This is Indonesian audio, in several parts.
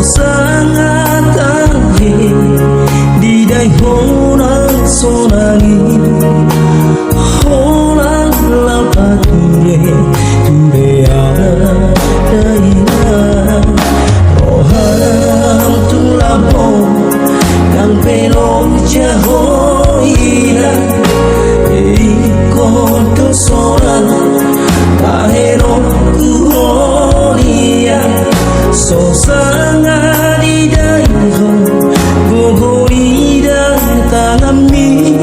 sangat aneh di dai orang sonangi orang lapature ture adaina roham tulapo nang pelong jahoina ikoto soran kahero kuhonia so sangat didaiho gogori dan tangami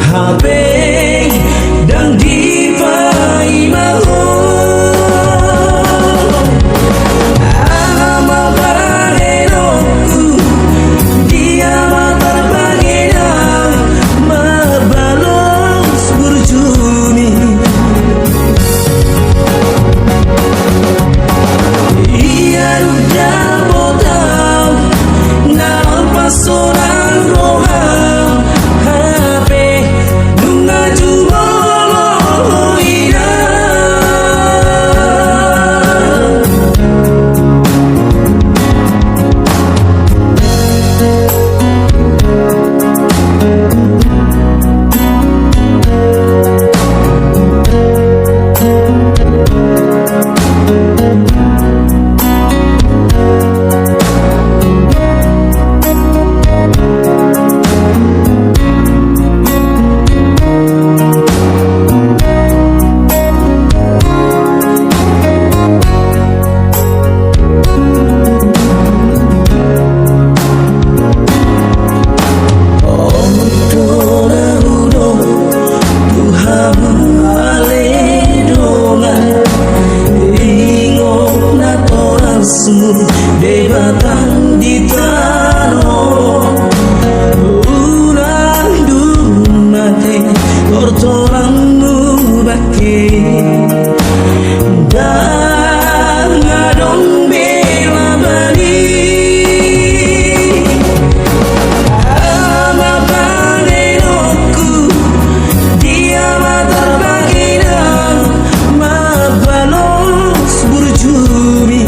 habe dan dipai maho ama bareroku dia matar bagena mabalos burjuni Soran roham hape dunga jumolo ina debatan di tanah ulang dumate tortoranmu bake dan ngadong bela bali ama panenoku dia matar bagina mabalos burjumi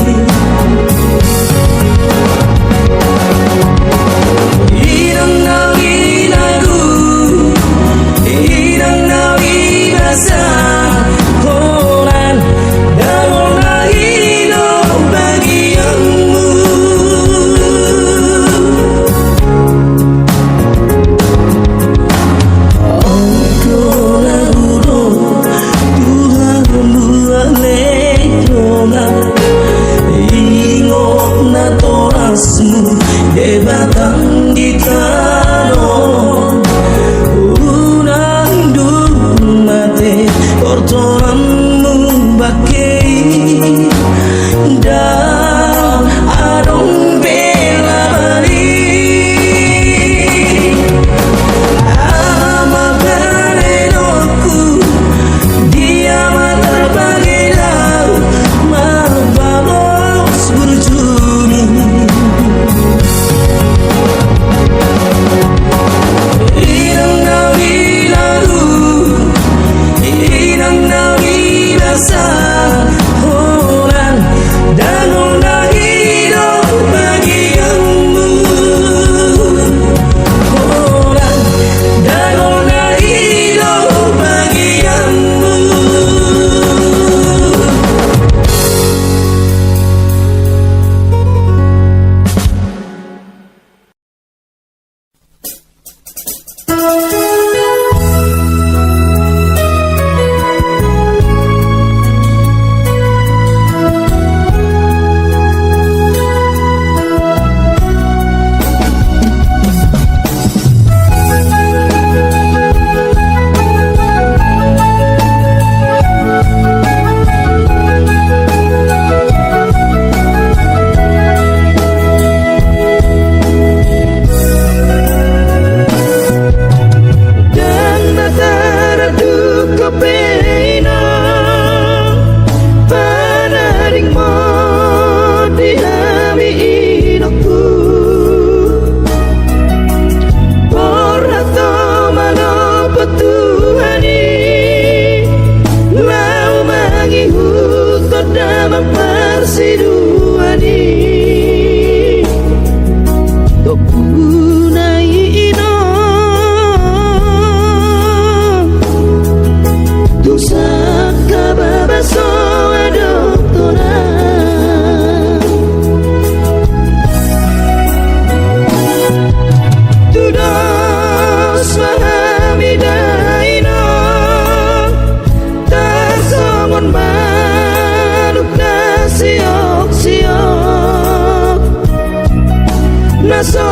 naso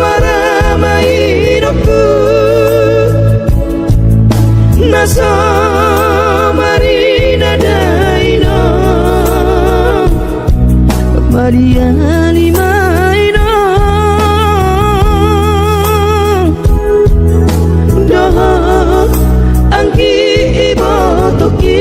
maramai hidupku, naso marina daino Mariani maino doho angki ibotoki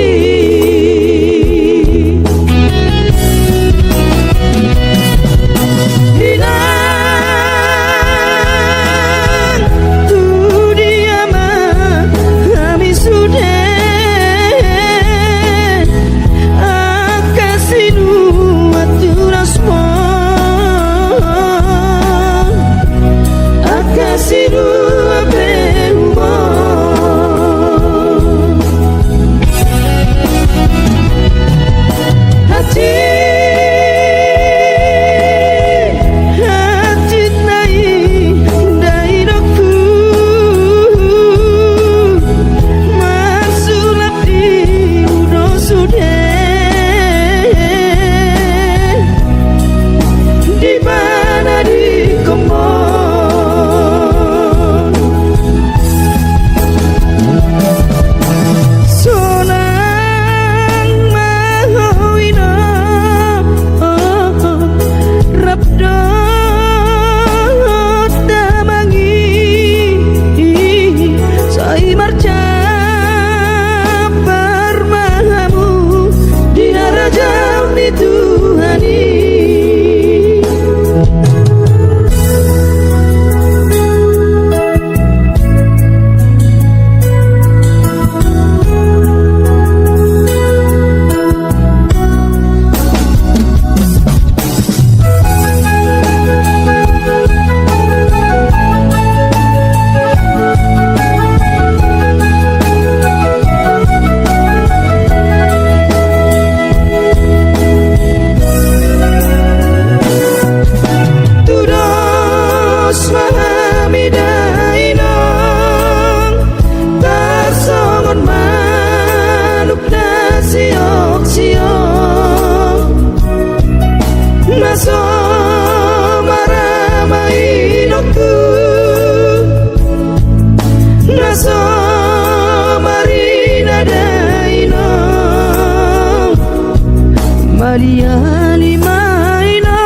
Mariani maino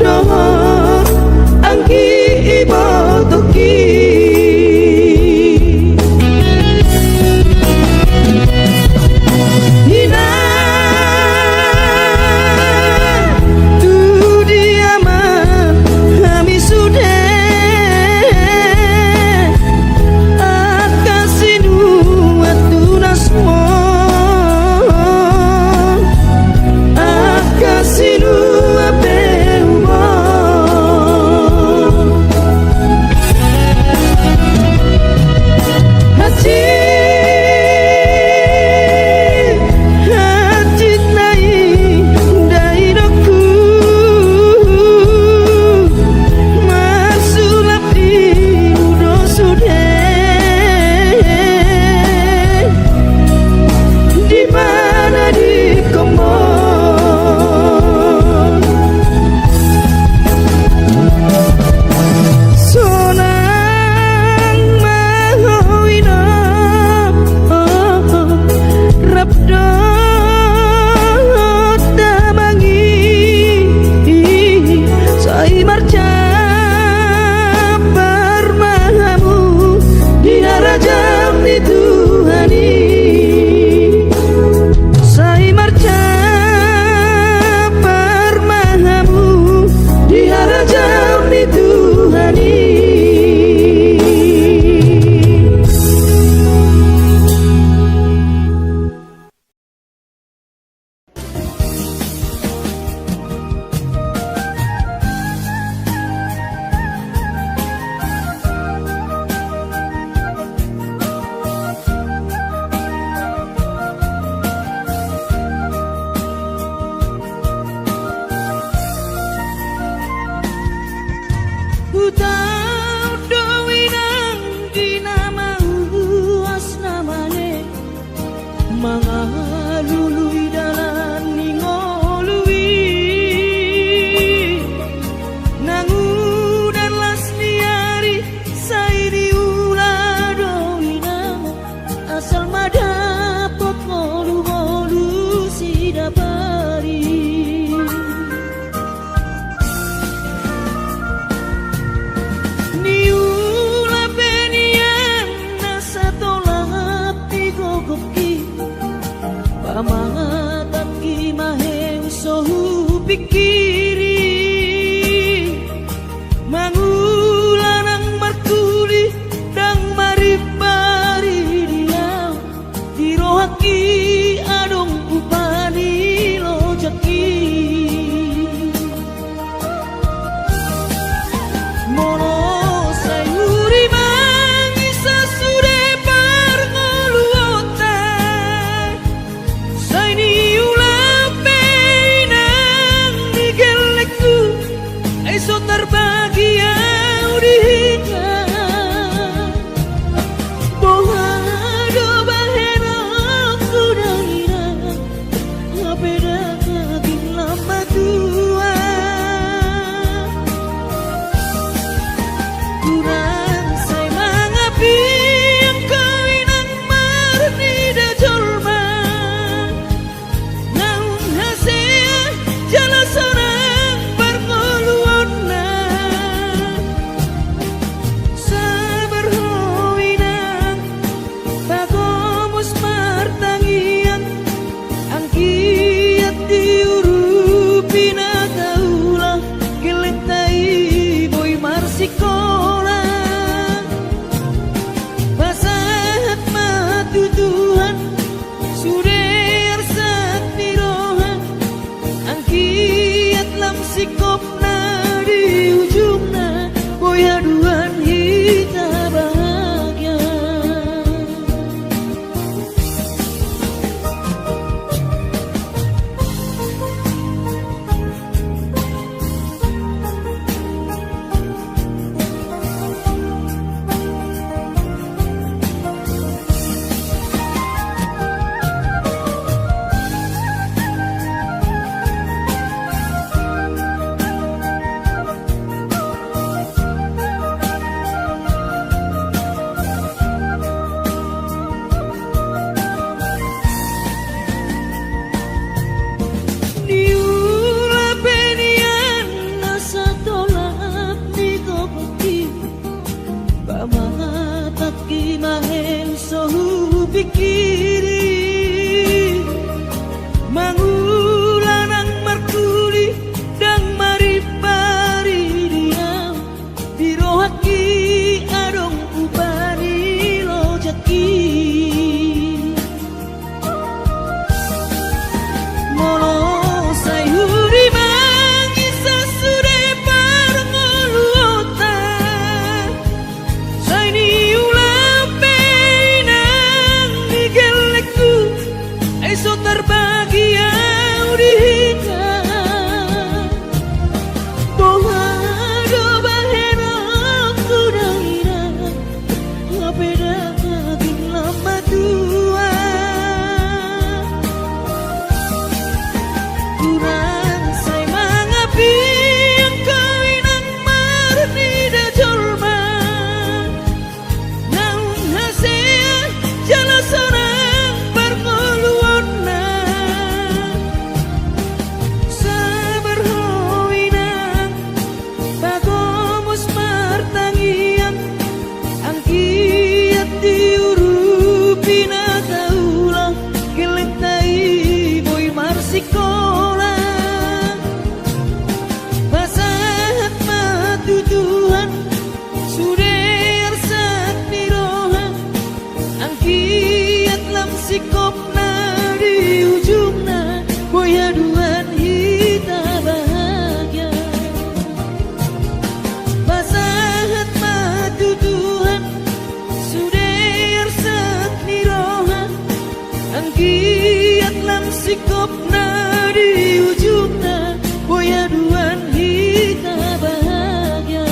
doho angki ibotoki hina tu dia mah kami sudah akasinu mga luluy dalan ningo Pamatat kimaheng sohu pikiri mangulanang markuli dang maribari diam dirohaki adong upani lojaki mono sayuri mangisa sude parngoluote saini ulape nang digelekku esok terbahagia udihinga bohado bahena kudahina ngapeda kaging lama tua kurang say mangapi ang kawinang marni da jolma naung hasea jala sorang parngoluon na sabar howinang bagomos martangian ang kiat diurupi na kaulah gelentay boy marsikola basahat matutuhan suder sat mirohan ang kiat lam sikop na di ujung na boy aduan hita bahagia niula penian nasa tolak ni kopoti pamatat kimaheng sohu pikiri mangulanang markuli dang maribari diam dirohaki adong upani lojaki mono sayuri mangisa sude parngoluota saini ulape nang digelekku esok terbahagia udihinga bohado bahena kudahina ngapeda kaging lama tua kurang say mangapi ang kawinang marni da jolma naung hasea jala sorang parngoluon na sabar howinang bagomos martangian ang kiat diurupi na kaulah gelentay boy marsikola basahat matutuhan suder sat mirohan ang kiat lam sikop na di ujung na boy aduan hita bahagia basahat matutuhan suder sat mirohan ang kiat lam sikop na di ujung na boy aduan hita bahagia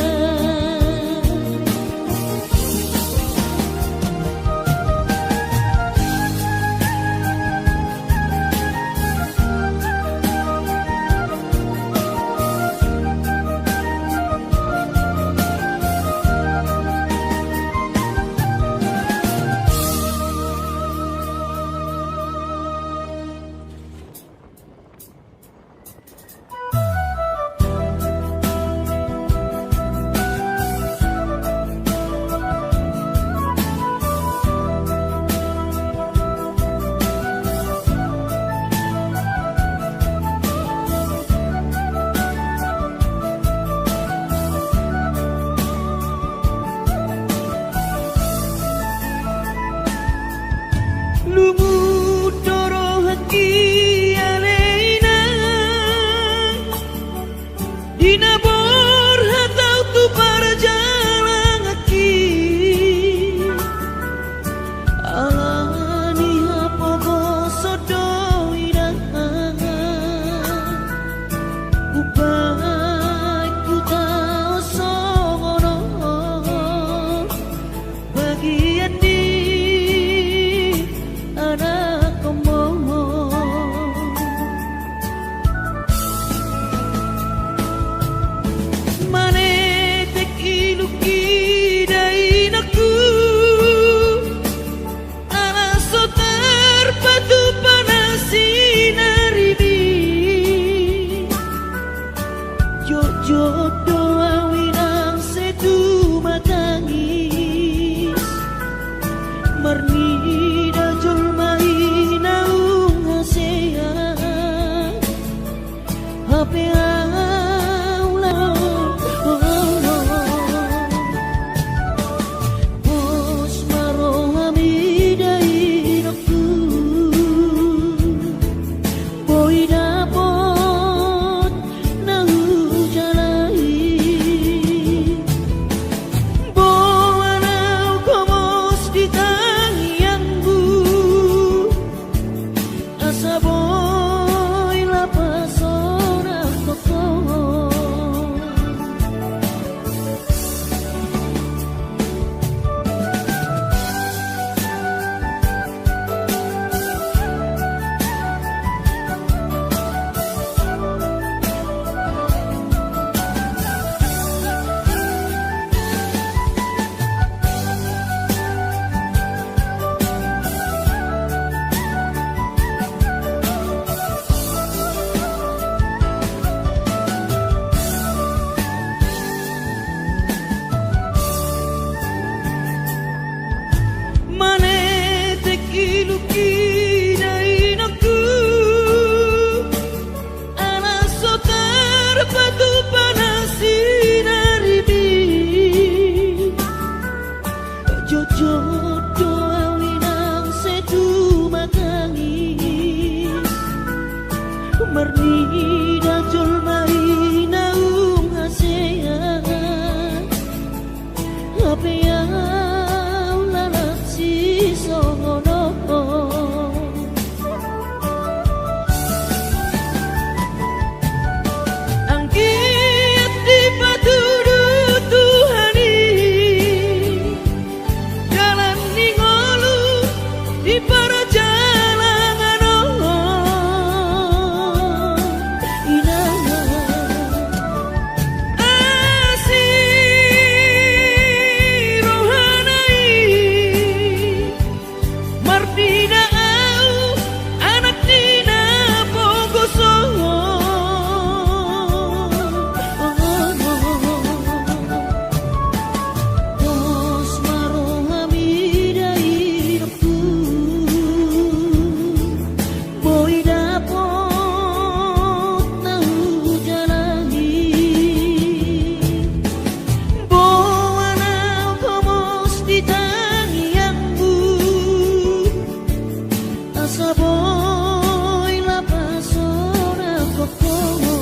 saboi la persona kokomo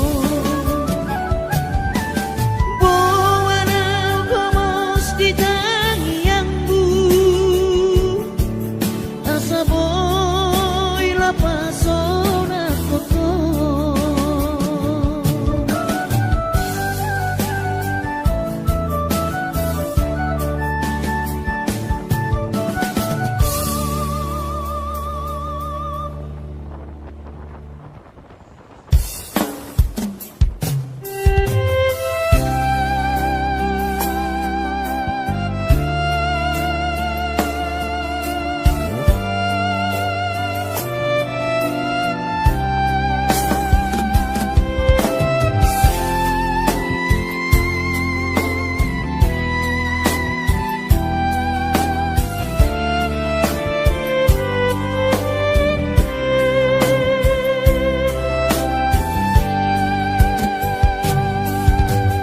buana komos di tangiangmu saboi la persona kokomo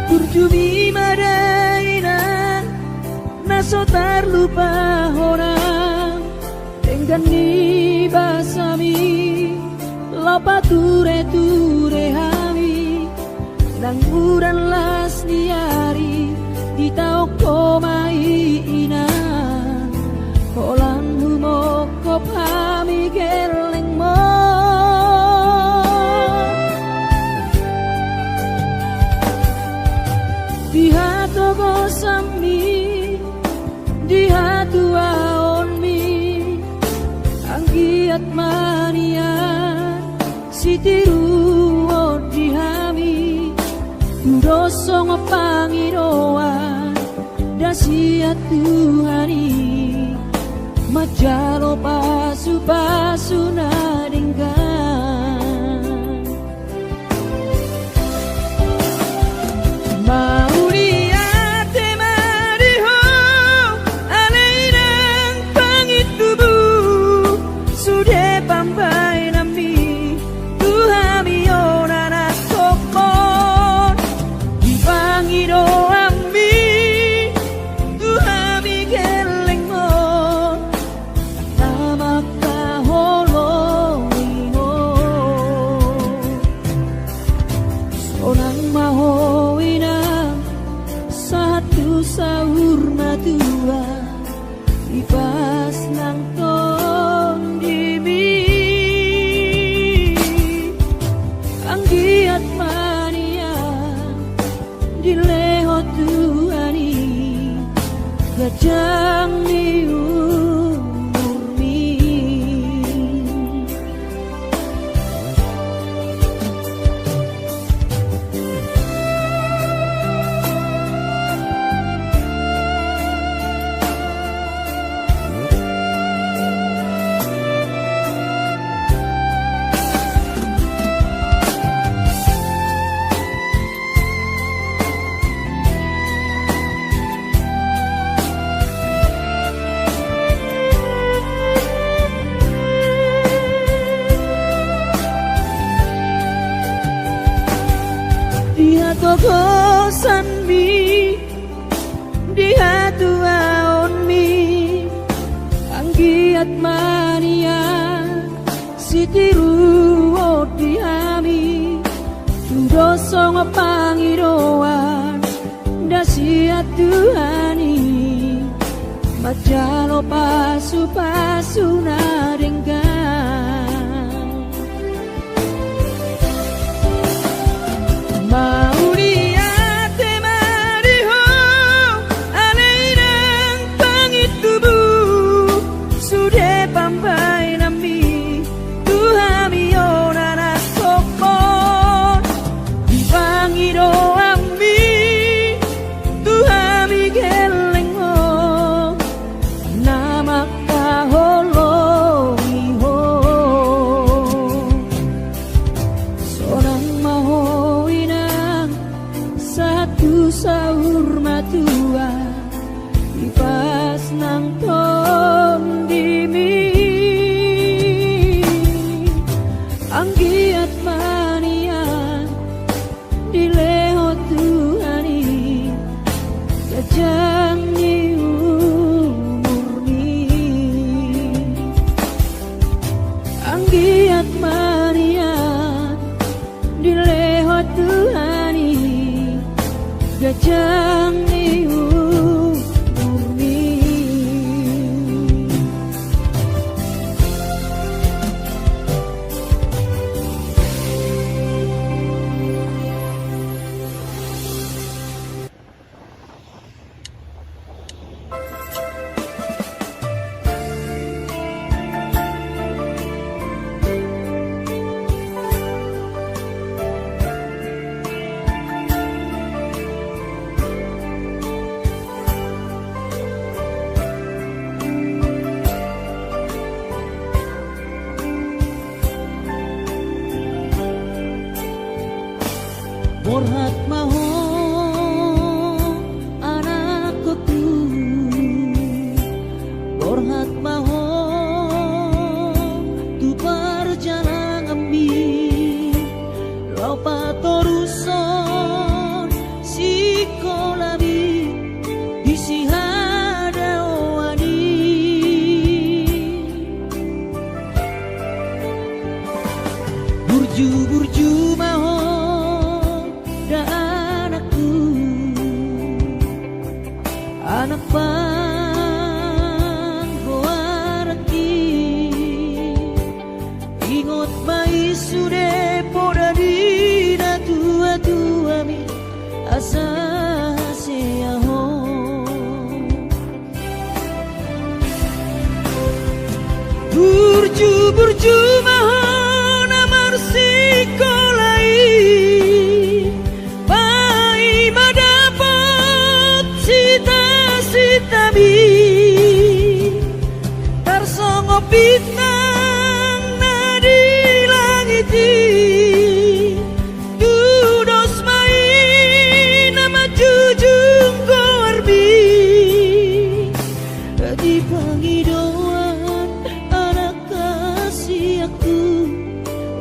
Kurjumi madaina naso terlupa orang dengan ni basami lapa ture hami dan buran las niari di tau komai ina kolan humo kop hami geleng mo di hatu gosami di hatu aonmi anggiat manian sitiru di hami dosong pangiroan dasiat Tuhani majalo pasu nadenggan mau liate mariho alainang pangitubu sudah pambai nami Tuhami onana kokon di pangiro ami Tuhami geleng mo tamak kaholoingo sonang mahoina satu sahur matua ipas nang tondimi anggiat mania di leho Tuhani gajang ni umurmi dia togosan mi dia tuaon mi anggiat mania sitiru di hami dosong pangiroan dasiat Tuhani majalo pasu nadenggan mau liate mariho alainang pangitubu sudah pambai nami Tuhami onana kokon di pangiro ami Tuhami geleng mo namak kaholoingo Dinak Marian dilehot Tuhani gajang niu bumi. Borhat maho anakku, borhat maho tu perjalanan ambi lopa toruson sikolabi isi hadawani burju maho anak pang goaraki ingot mai sude poda dina tua mi asa seaho burju mahon amar sikolai pai madapat sita-sitabi tarsongo bintang nadi langiti dudos mai nama jujung korbi di panggidoan anak kasih aku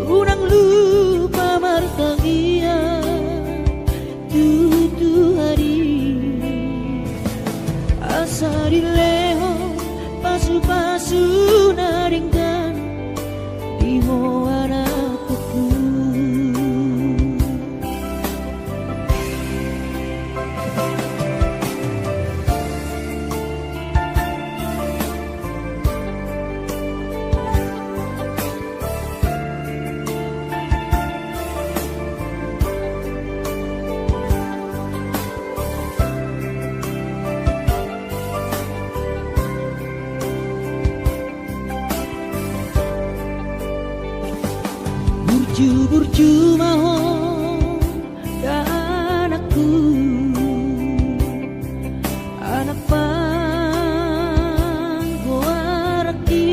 unang lupa martangia tutu hari asari leho pasu-pasu naringkan diho anakku. Burju maho da anakku, anak pang goaraki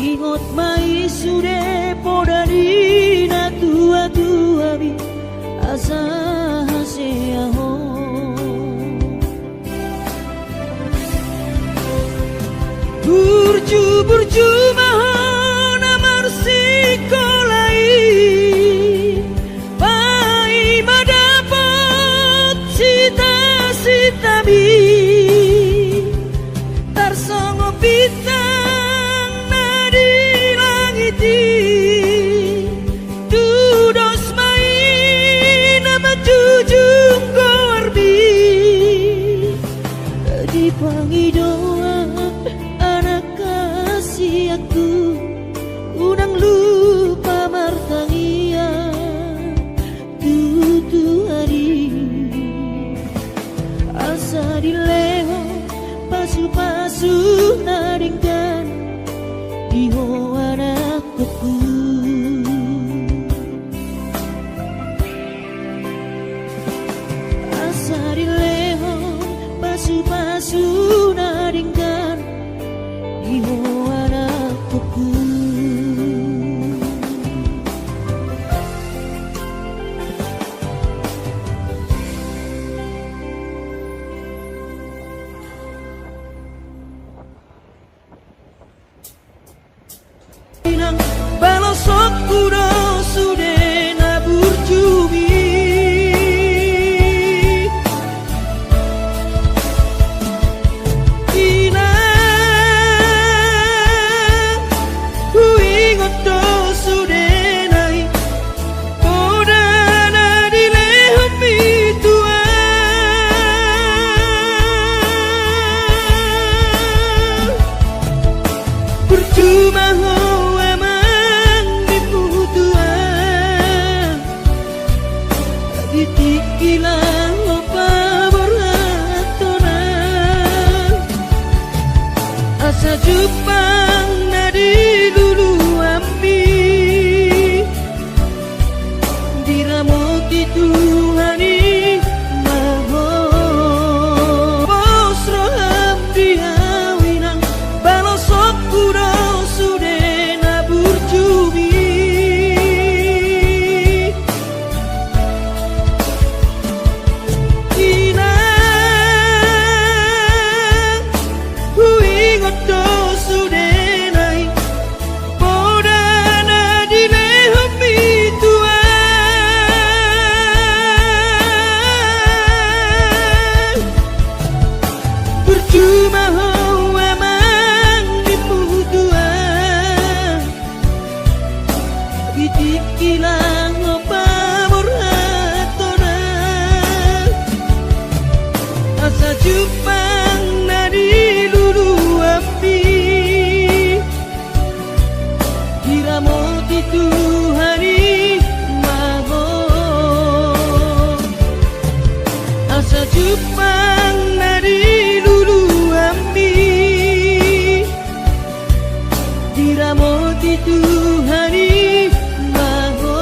ingot mai sude poda dina tua bi asa seaho burju maho sikolai pai madapat sita-sitabi tarsongo bintang nadi langiti dudos mai nama jujung korbi di panggidoan anak kasih aku unang lupa martangia tutu hari asa dileho pasu-pasu naringkan diho anakku. Asa dileho pasu-pasu naringkan diho anakku. Balosok kudo sude na burjumi ina Tuhani maho asa Jepang nari lulu ambi diramoti Tuhani maho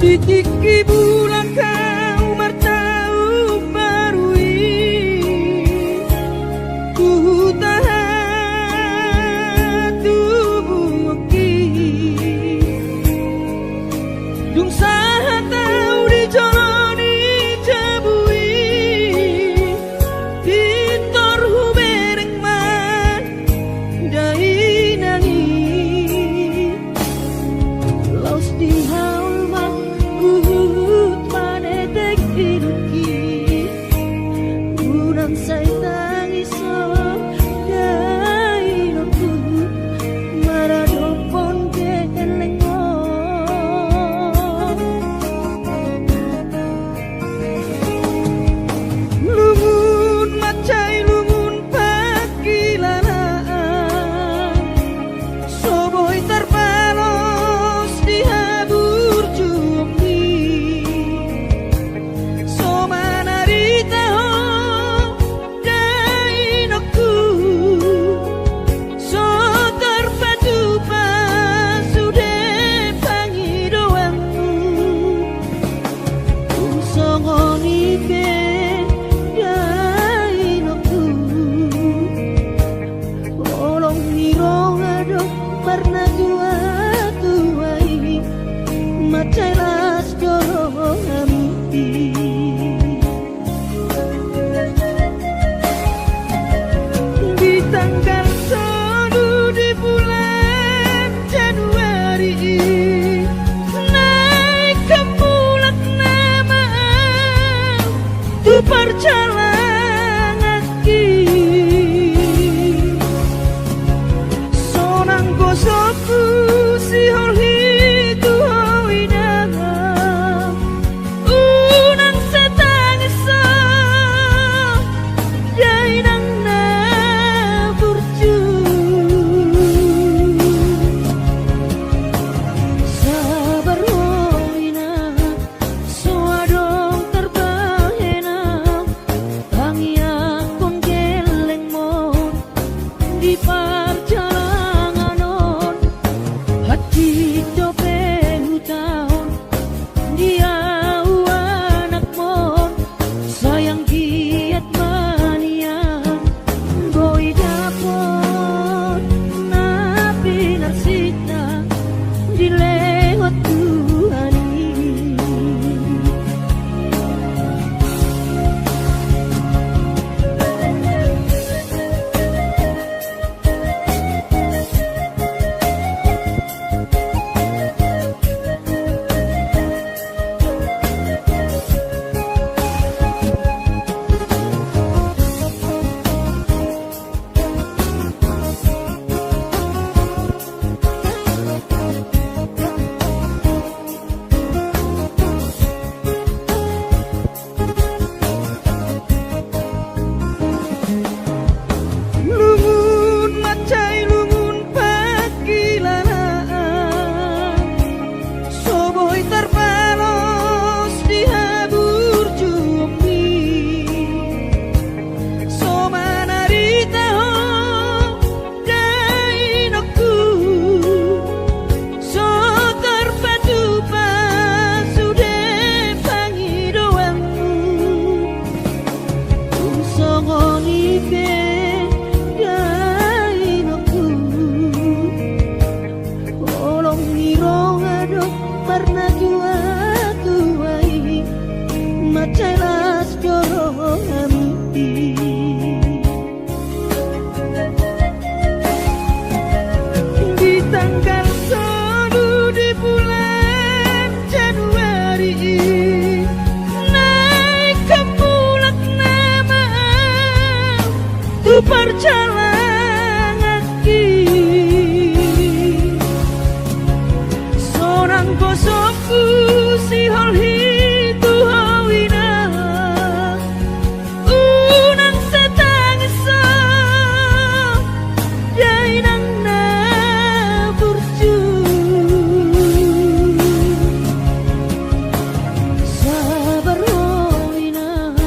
Ditiki bulan kau bertahun barui ku tahan tubuh ki dung saha tau dicoloni cabui ditor hubereng man dai nangi laus di say tangiso dai aku maradopon kelengo lumun macai lumun pakilalaan soboy terbalos di habur jumi somanarita tanggal 1 di bulan Januari naik ke bulan nama tu perjalanan ki sonang gosoku si holhi tu hoidama unang setangisa jainang parjalangaki sorang kosokku sihol hitu hawina unang setang isa jainang na burju sabar hawina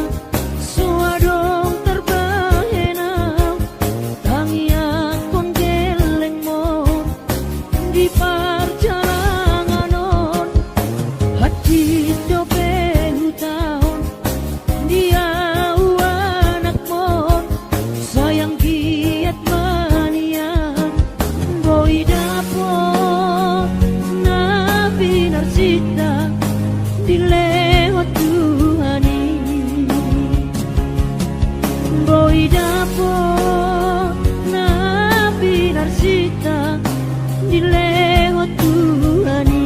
suadong terbahena tangian kon geleng mon di parjalangan on hati dobe hutahon dia anak mon sayang giat manian boy dapot nabi narsita dilewat Tuhani boy dapot nabi narsita dilewat Tuhani.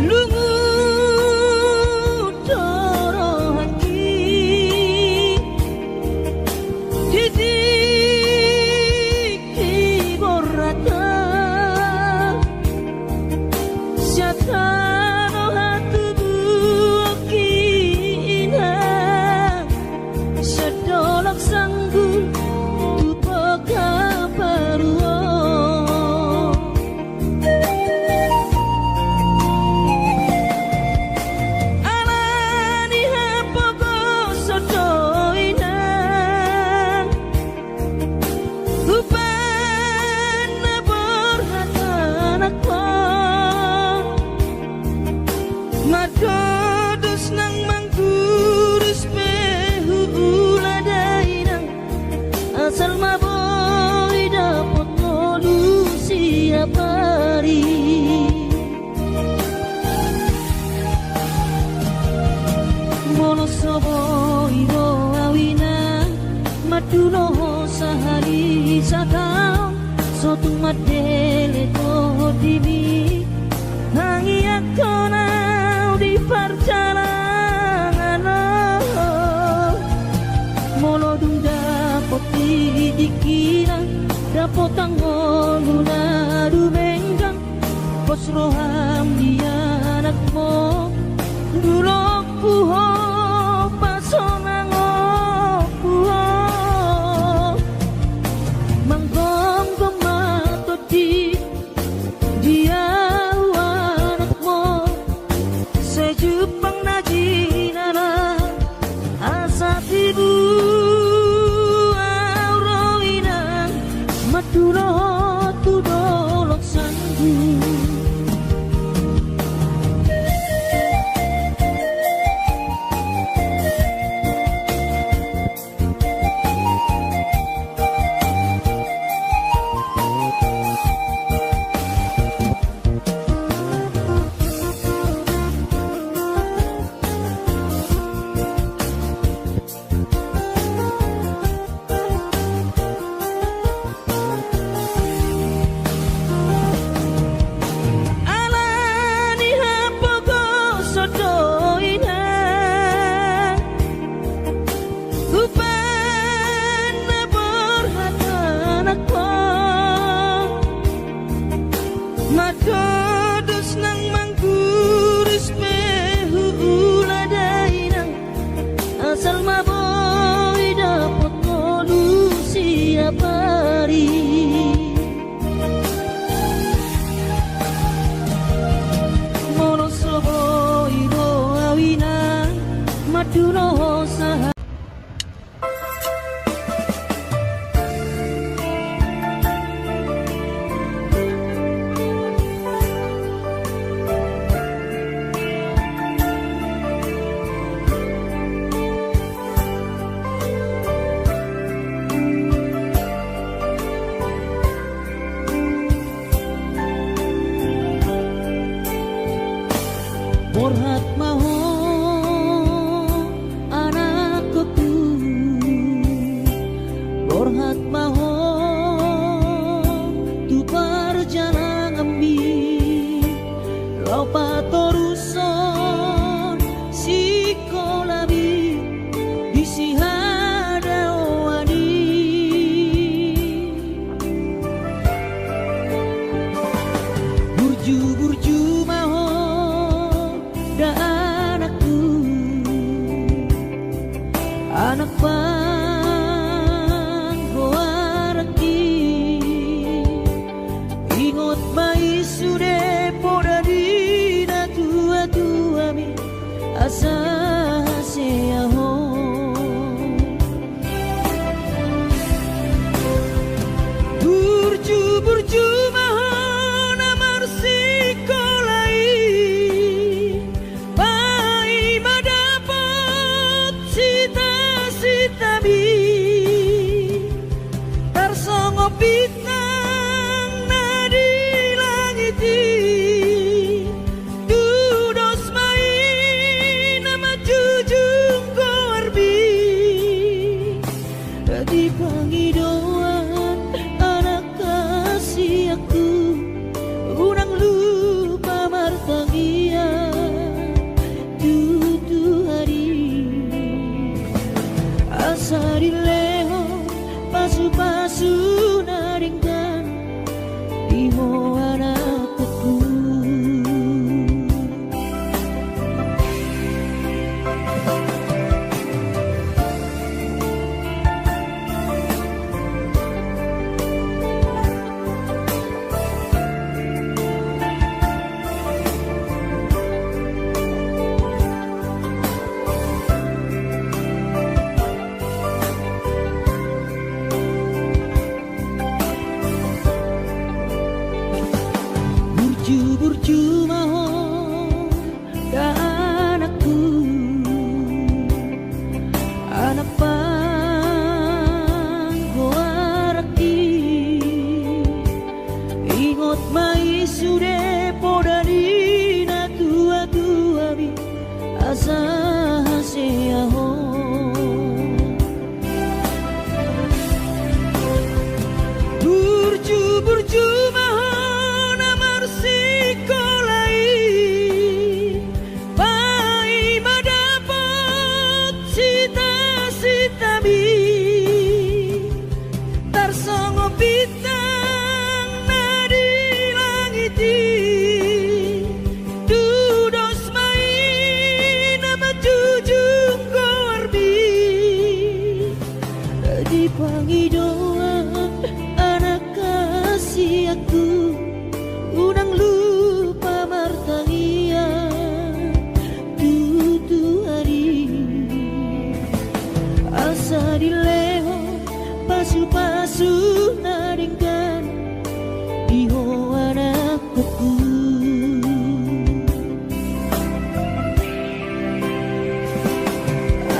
Lungu doro hati titik borata syatano hatu buakina sedolak sanggul upaka paruo alani hapoko sodoina upana borhatanakko madodus nang mangkurus pehu uladainang asal maboy dapot ngolu siap hari monosobo ibo awina maduno sahari sakau sotung madele to dimi hangi akonau di parjalangan molodung dapot dikira dapot tanggoluna dumenggang pos roham dia anakmu dulok puho pasonang puho manggong kematot dia anakmu sejupang najinara asa ibu auroina maduro tudolok sanggu Borhat maho anakku, borhat maho tu perjalanan ambi lau patoruson sikolabi bisihada wani burju-burju maho da anakku, anak bang hoaraki ingot mai sude poda dina tua-tua mi asa seaho burju-burju mahon amar sikolai pai madapat cita-cita mi tarsongo bintang nadi langit dudos mai nama jujung korbi dipanggil doan anak kasih aku urang lupa martangia tutu hari asari leho pasu-pasu naringkan imo anakku. Burju-burju maho da anakku, anak bang hoaraki ingot mai sude poda dina tua-tua mi asa seaho burju-burju mahon amar sikolai pai madapat cita-cita mi tarsongo bintang nadi langit dudos mai nama jujung korbi dipanggil doan anak kasih aku unang lupa martangia tutu hari asa dileho pasu-pasu naringkan iho anakku.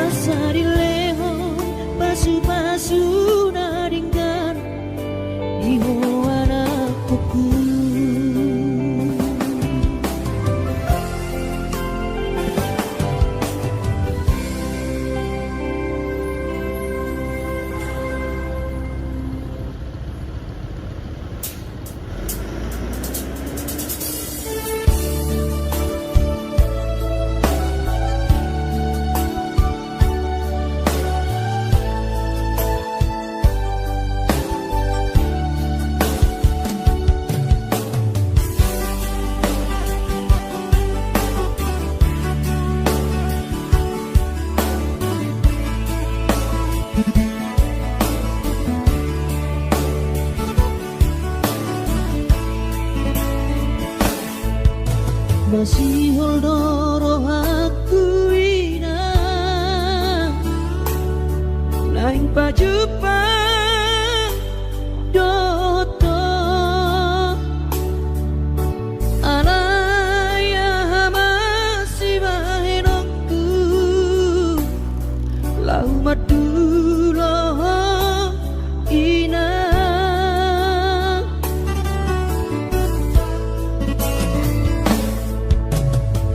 Asa dileho pasu-pasu naringkan iho anakku. Masih holdoro aku ina naing pajupang doto alaya masih bahenokku lau madulo ina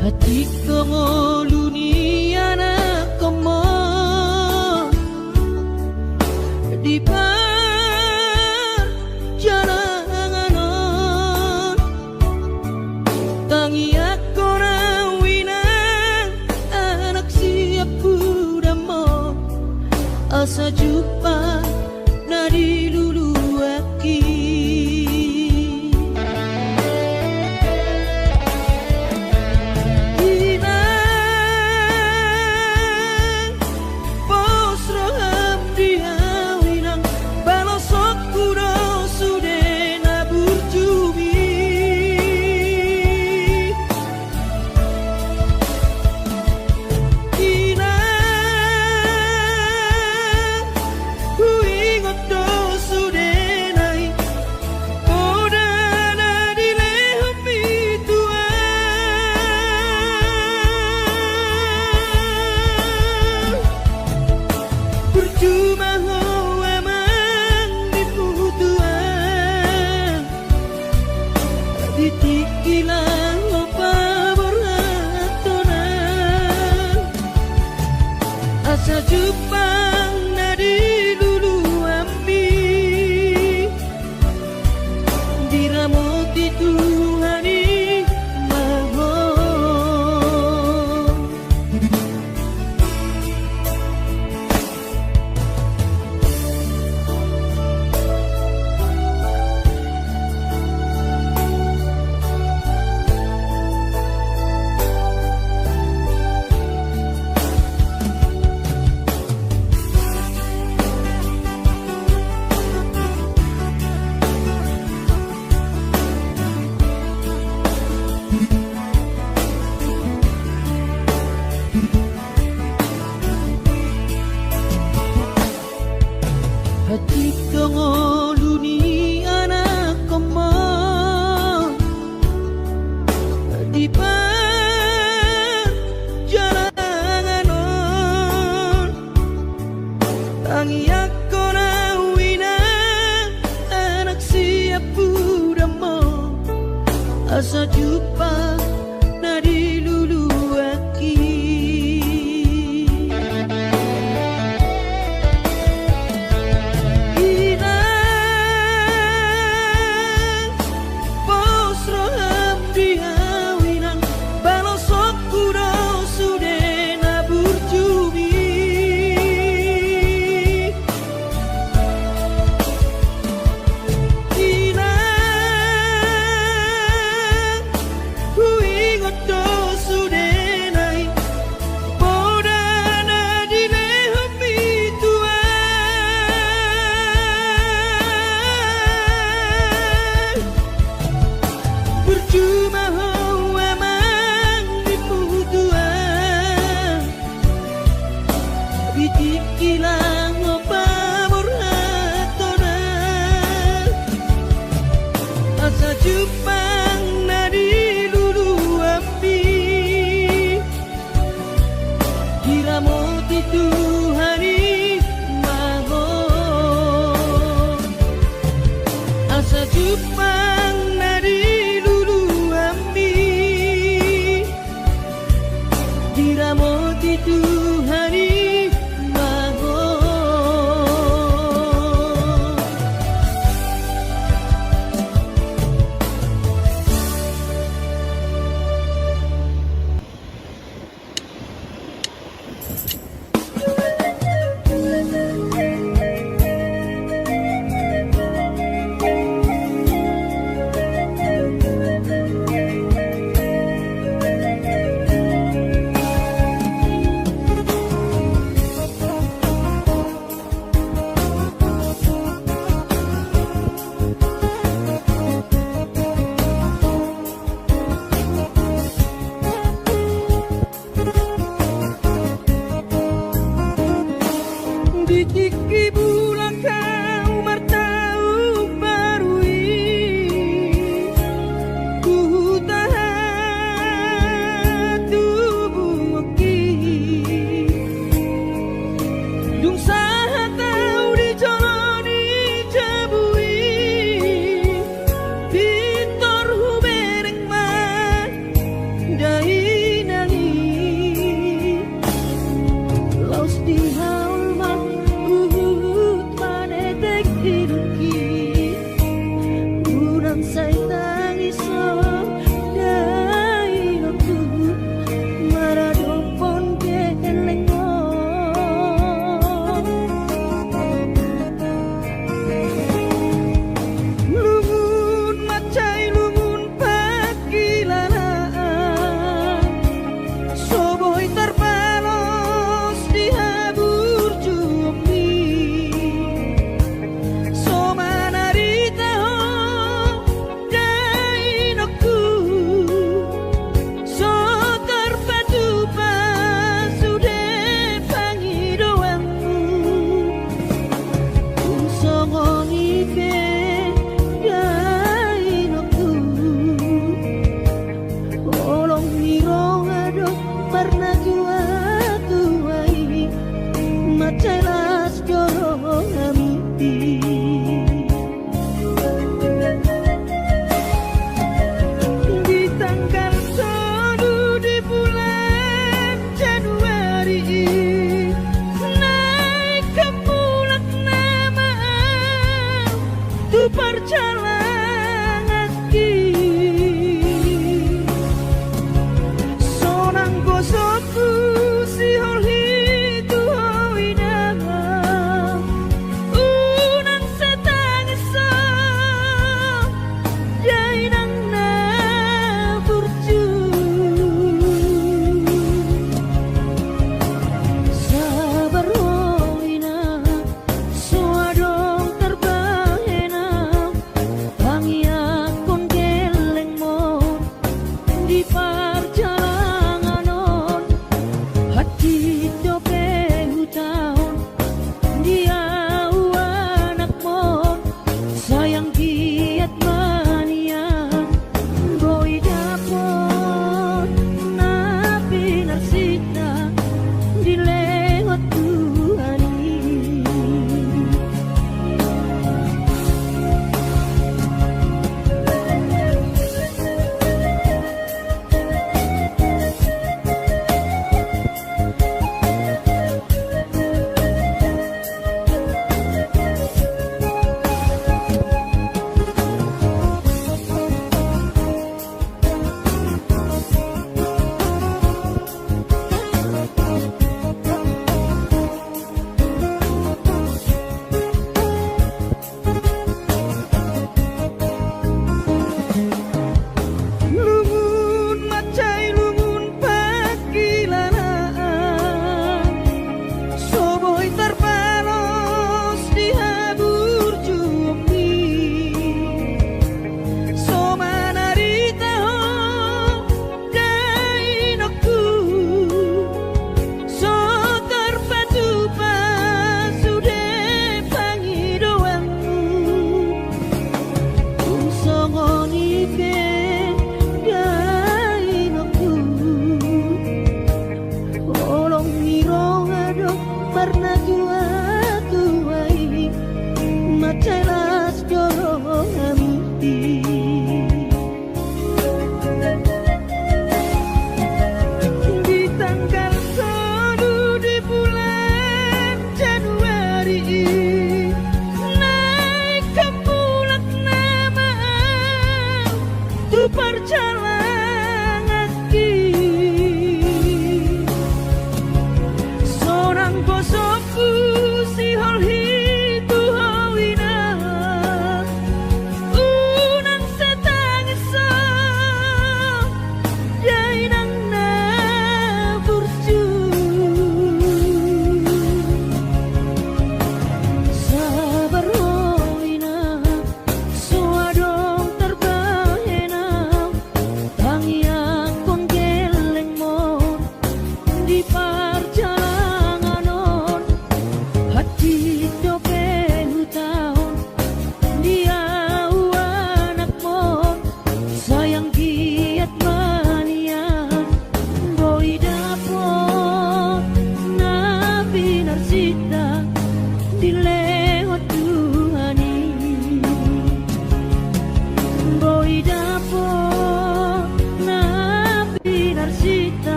hati kongoluni anak komo di perjalanan tangi aku rawinang anak siap budamo asa jumpa nadi lulu aki tikilang opa boratonan asa jupang nadi lulu ambi diramoti Tuhani mahon hati kongoluni anak komo di perjalanan tangi aku rawina anak siap budamo asa jumpa nadi lulu aki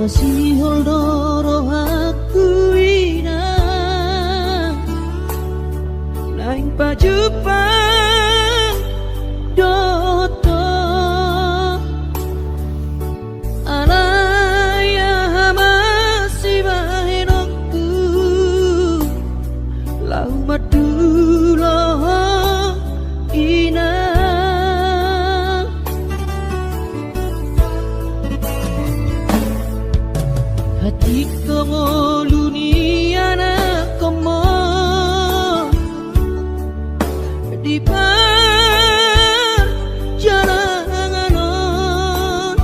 Masihol doro aku ina Naing pajupang doto Alaya masih bahenokku Lau madulo ina Hati kongoluni anak komo di perjalanan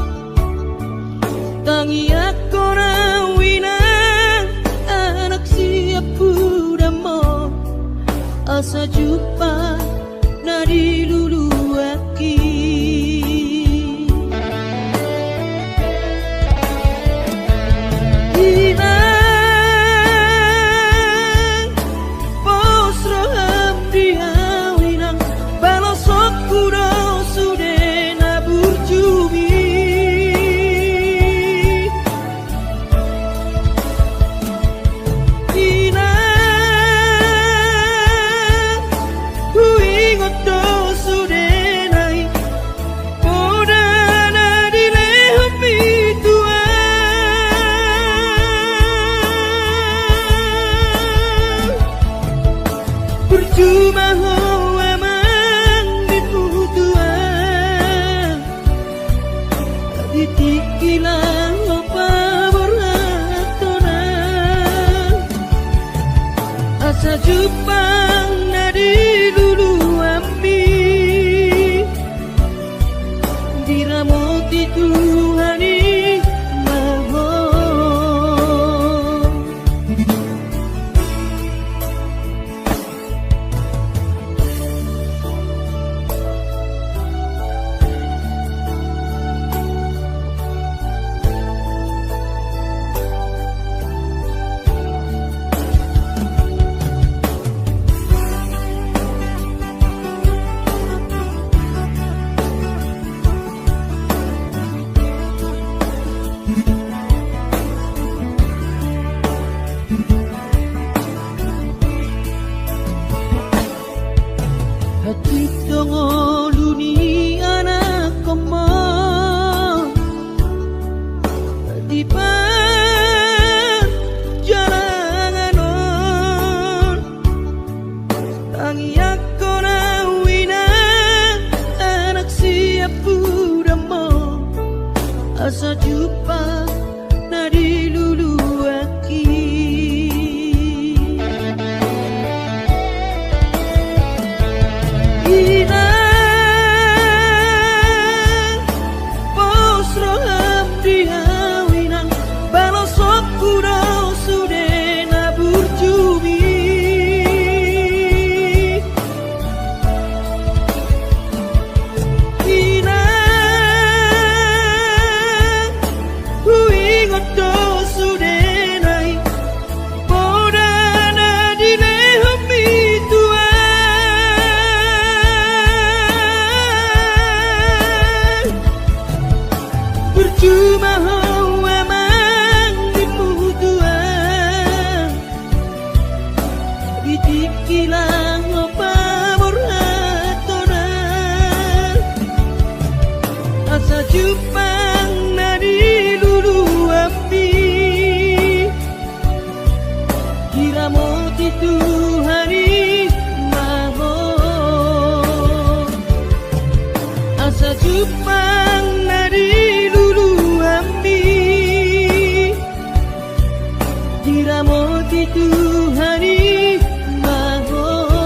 tangi aku nawinang anak siap budamo asa jumpa nadi lulu aki Percuma hoa mang diputuan ditikilang apa beratona asa jupang nadi lulu ambi diramoti Tuhani Hati tongoluni anak komo di perjalanan tangi aku nawina anak siap budamo asa jumpa nadi lulu aki Percuma hoa mang diputuan ditikilang apa beratona asa jupang nadi lulu ambi diramoti Tuhani mahon asa jupang nadi diramoti Tuhani mahon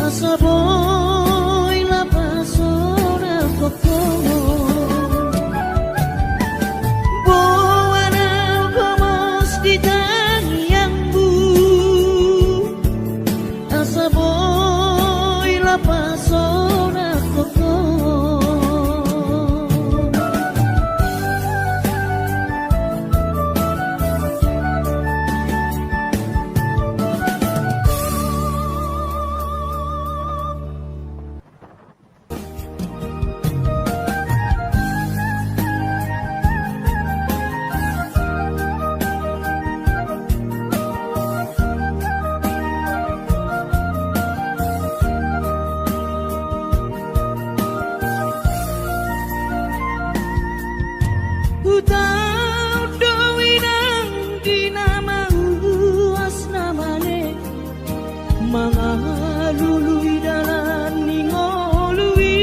asa boy la pasora koko buana komos di tanyangmu asa boy la pasora koko mga luluy dalan ningolui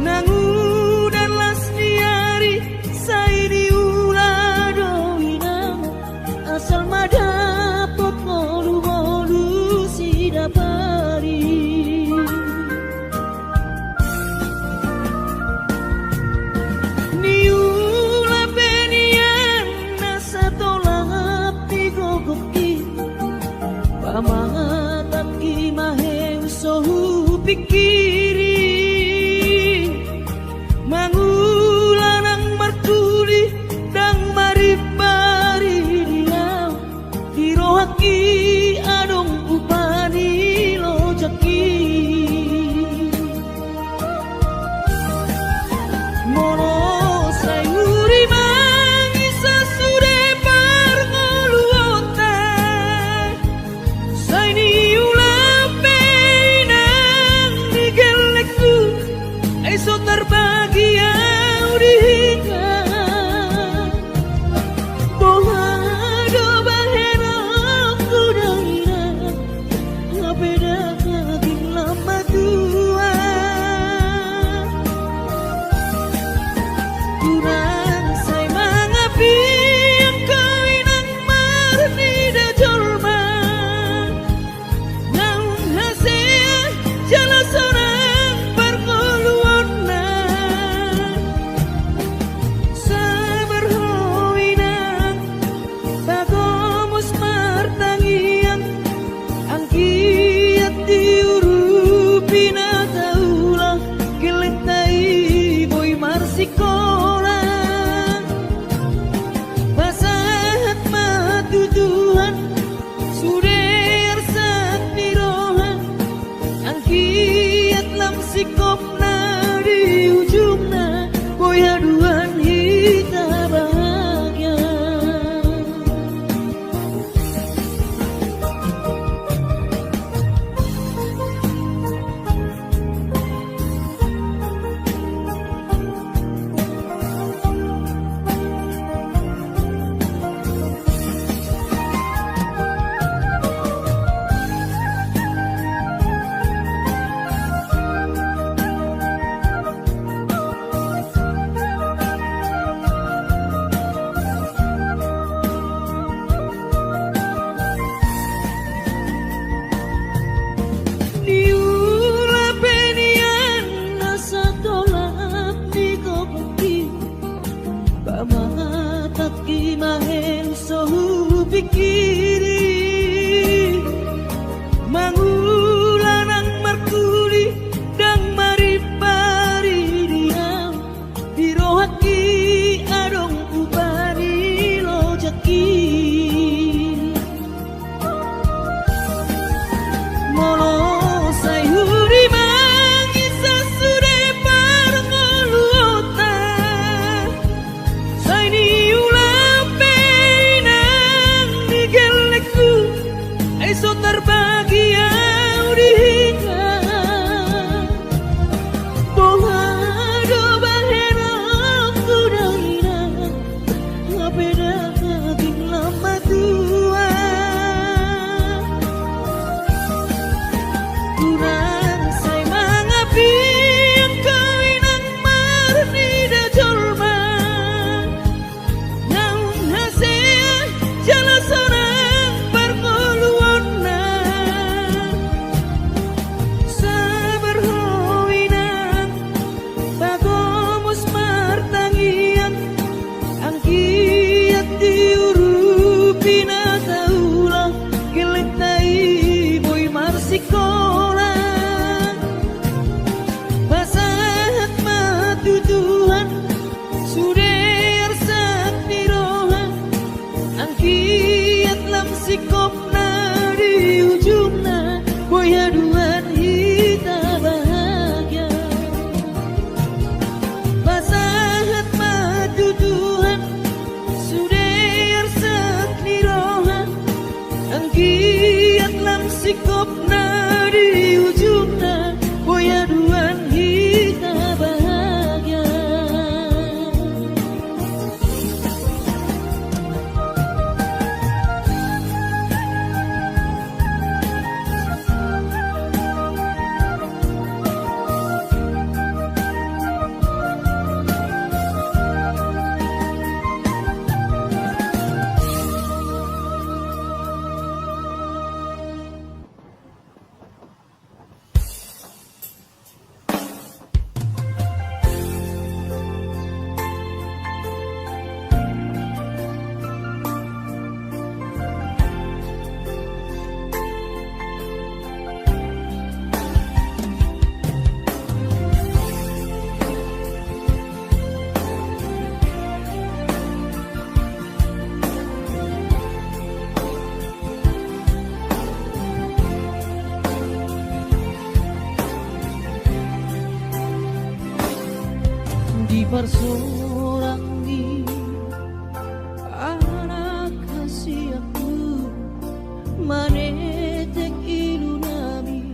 nangudan las diari say diulado inang asal madapot ngolu-ngolu si dapari niula benian nasa tolap tigogoki pamatat kimaheng sohu pikiri mangulan ang martuli dang maribari dilaw hirohaki adong upani lojaki mono sayuri mangisa sude parngoluota sayni ulape nang digelekku eso terbahagia udihika bohado bahera kudaina ngabeda kaging lama tua kurang say mangapi ang kawinang marni da jolma naung hasea jala sorang parngoluan na sabar hoinang bagomos martangian ang kiat diurupi na taulang kilentai boy marsikola basahat matutuhan suder sat pirohan ang kiat lam sikop na di ujung na boy haduan hita bahagia Boyaduan kita bahagia. Pasahat madu Tuhan sudah sekni rohan ang giat lang sikop na di ujungna. Boyaduan kita bahagia. Di persorangi anak kasih aku manetek ilu nami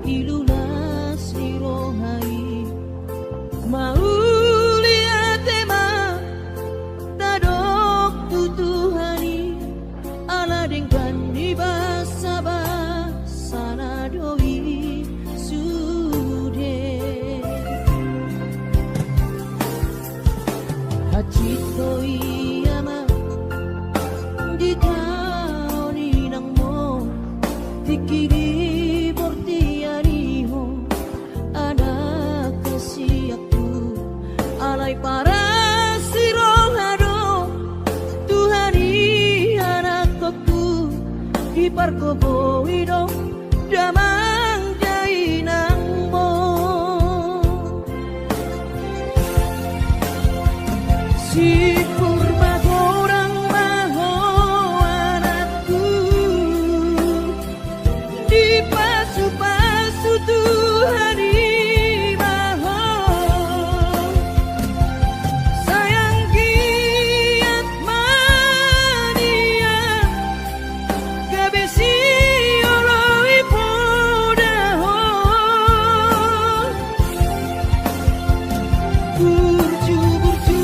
ilu nasi rohai mau lihat tema tadok tutuhani ala dengkan di basa basa nadoi sude Hachito iyama di taoni nang mo tikiri portiariho anak kasih aku alay para sirohado Tuhani anak aku di parkobo idong damang jainang mo si kurma gorang maho anakku di pasu-pasu Tuhani maho sayang giat mania kabesi oloi podaho burju-burju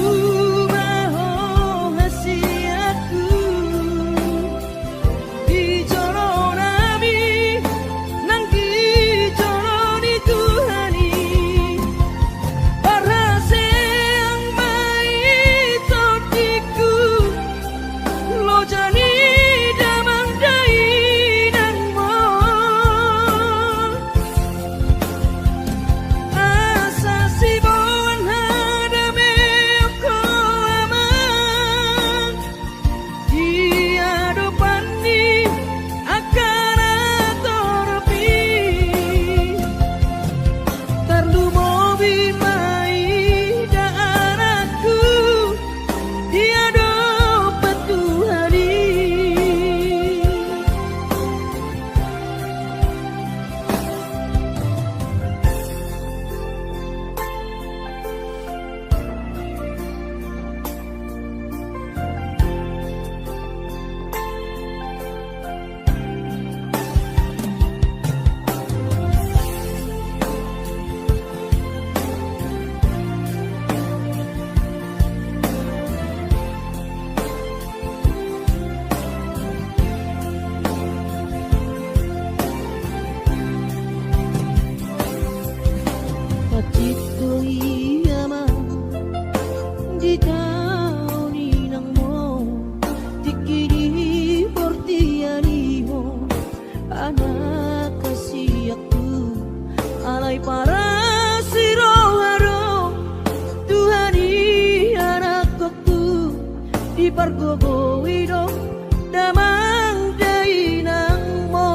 pargogoido damang jainang mo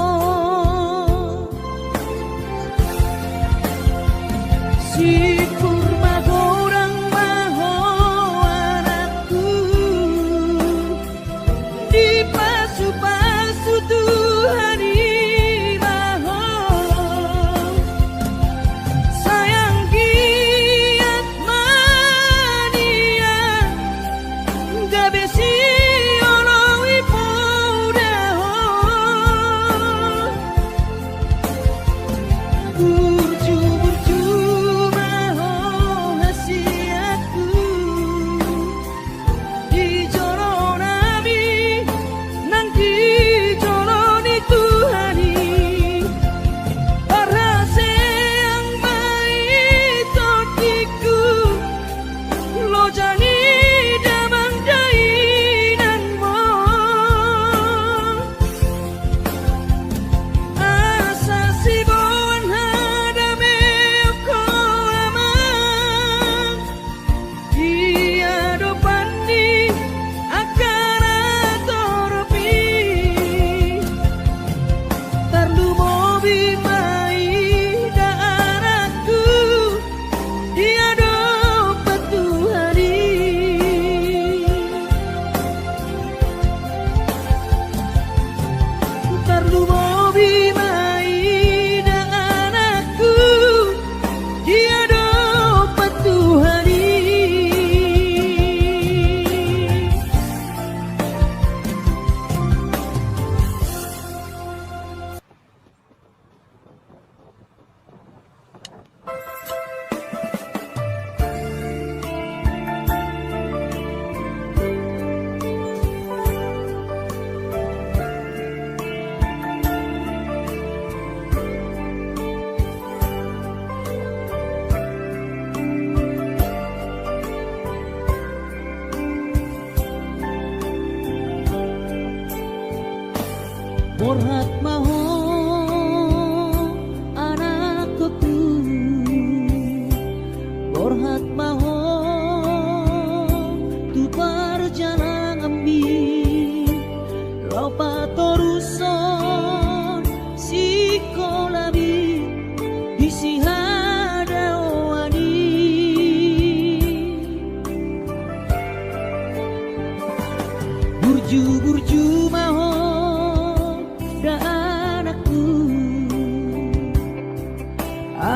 si kurma gorang maho anakku di pasu-pasu Tuhani maho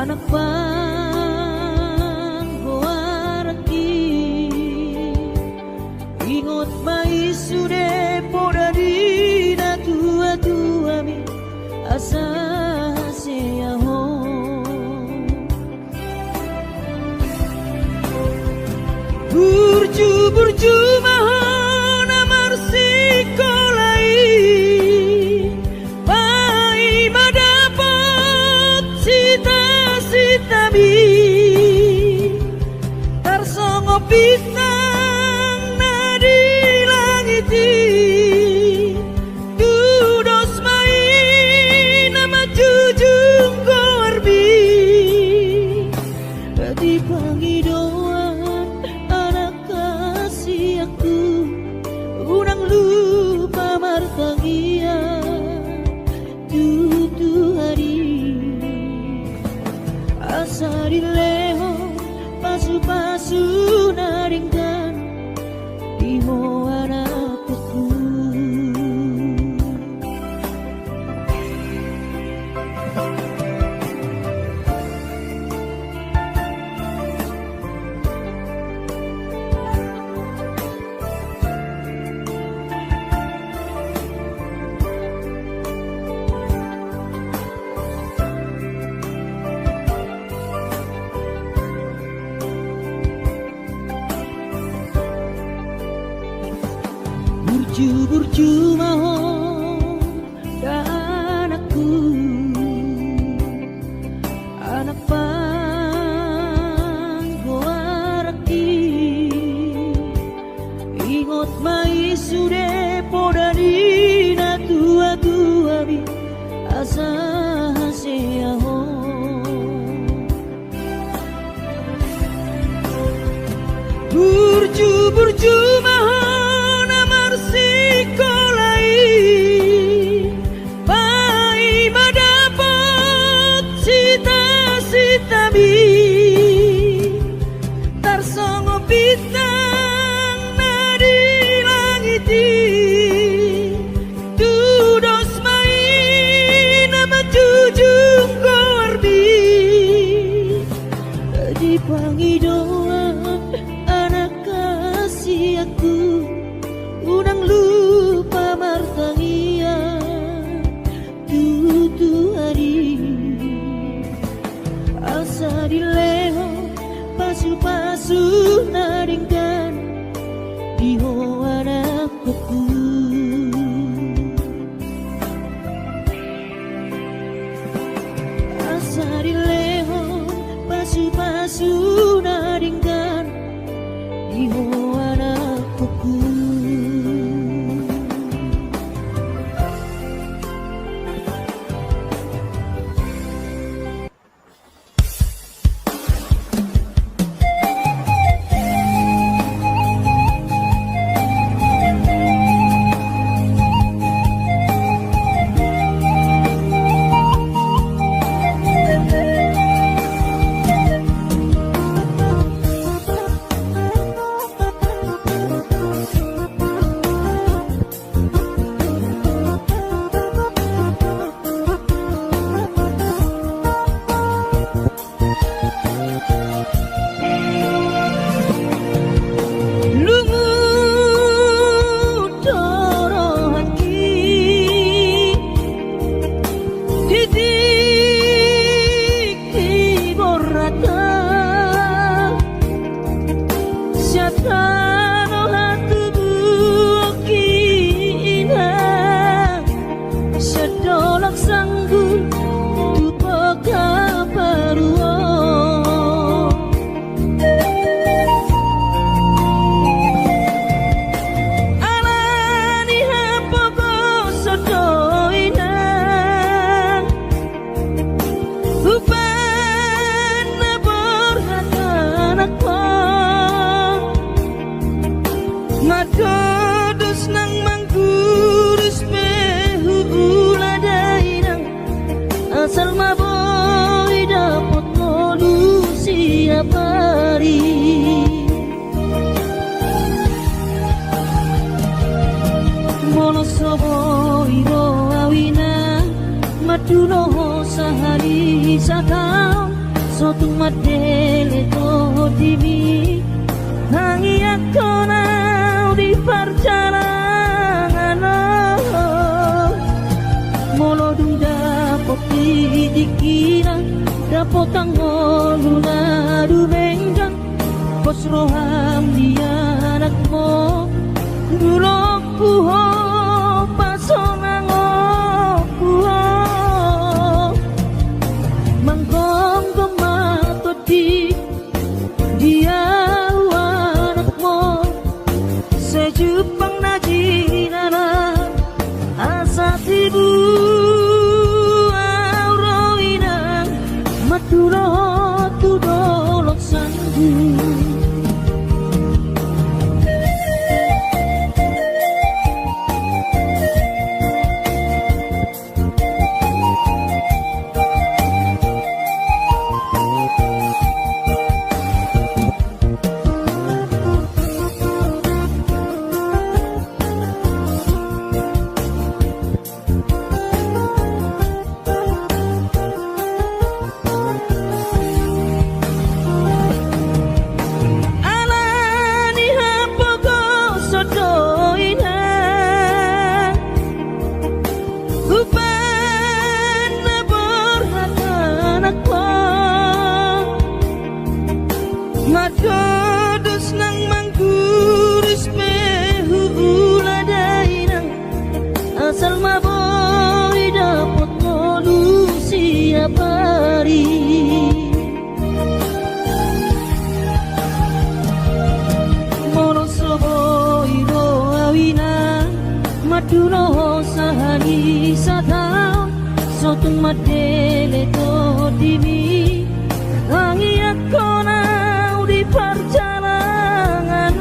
anak bang hoaraki ingot mai sude poda dina tua mi asa hasia ho burju mahon amar sikolai pai madapot sita mi tarsongo bintang nadi langiti dudos mai nama jujung korbi di panggidoan anak kasih aku urang lupa martangia tutu hari asa dileho pasu-pasu naringkan iho anakku burju mahon dan aku anak pang hoaraki ingot mai sude poda dina tua mi asa hasia ho burju mahon amar sikolai pai madapot sita mi tarsongo bintang nadi langiti dudos mai nama jujung korbi di panggidoan anak kasih aku unang lupa martangia tutu hari asa dileho pasu-pasu naringkan iho anakku asa dileho pasu-pasu naringkan iho anakku Matodus nang mangkurus pehu ula dairang asal maboy dapot ngolu siap hari mono soboy bo awina maduno sahari sakam Sotung madele to dimi Nangi ako na di perjalanan Molo dung dapot dikira Dapot ang luna dumenggang Bos roham di anak mo Dulok kuho pasonang kuho Manggong gamato di dia anak mo Sejupang najinana asa tibu auroina maturo tudolok sandu Matodos nang mangguris mehu uladainang Asal maboy dapat molu siap hari Mono soboy do awina Maduro sahani satao Sotung madele to dimi Wangi ako na di perjalanan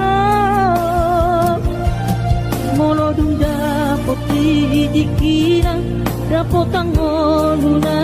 Molo dung dapot dikira Dapot ang luna